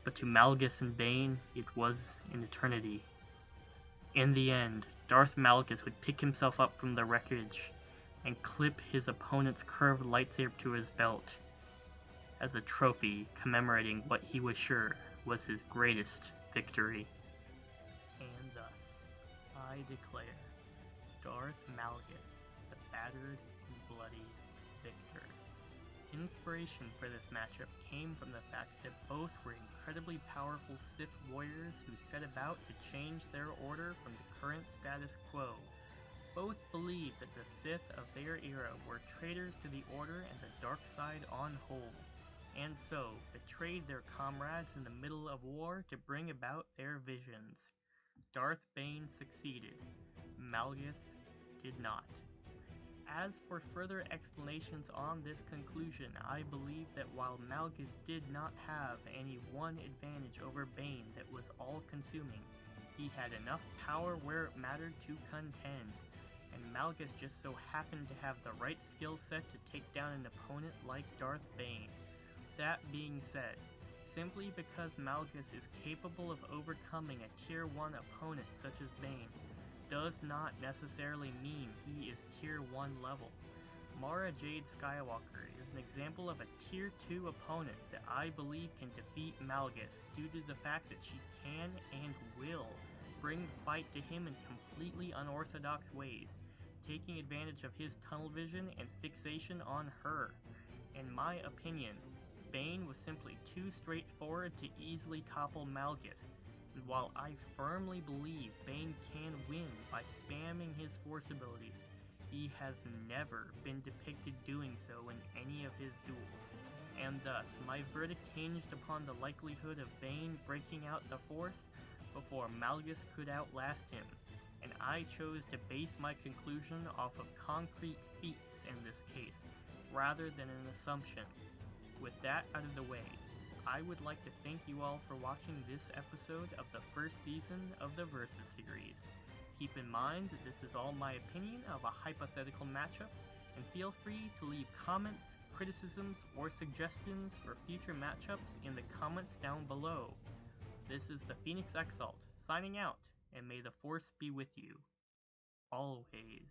but to Malgus and Bane, it was an eternity. In the end, Darth Malgus would pick himself up from the wreckage and clip his opponent's curved lightsaber to his belt, as a trophy commemorating what he was sure was his greatest victory. And thus, I declare Darth Malgus, the battered and bloody victor. Inspiration for this matchup came from the fact that both were incredibly powerful Sith warriors who set about to change their order from the current status quo. Both believed that the Sith of their era were traitors to the Order and the dark side on whole, and so betrayed their comrades in the middle of war to bring about their visions. Darth Bane succeeded. Malgus did not. As for further explanations on this conclusion, I believe that while Malgus did not have any one advantage over Bane that was all-consuming, he had enough power where it mattered to contend, and Malgus just so happened to have the right skill set to take down an opponent like Darth Bane. That being said, simply because Malgus is capable of overcoming a Tier 1 opponent such as Bane, does not necessarily mean he is Tier 1 level. Mara Jade Skywalker is an example of a Tier 2 opponent that I believe can defeat Malgus due to the fact that she can and will bring the fight to him in completely unorthodox ways, taking advantage of his tunnel vision and fixation on her. In my opinion, Bane was simply too straightforward to easily topple Malgus, and while I firmly believe Bane can win by spamming his force abilities, he has never been depicted doing so in any of his duels, and thus my verdict hinged upon the likelihood of Bane breaking out the force before Malgus could outlast him, and I chose to base my conclusion off of concrete feats in this case, rather than an assumption. With that out of the way, I would like to thank you all for watching this episode of the first season of the Versus series. Keep in mind that this is all my opinion of a hypothetical matchup, and feel free to leave comments, criticisms, or suggestions for future matchups in the comments down below. This is the Phoenix Exalt, signing out, and may the Force be with you. Always.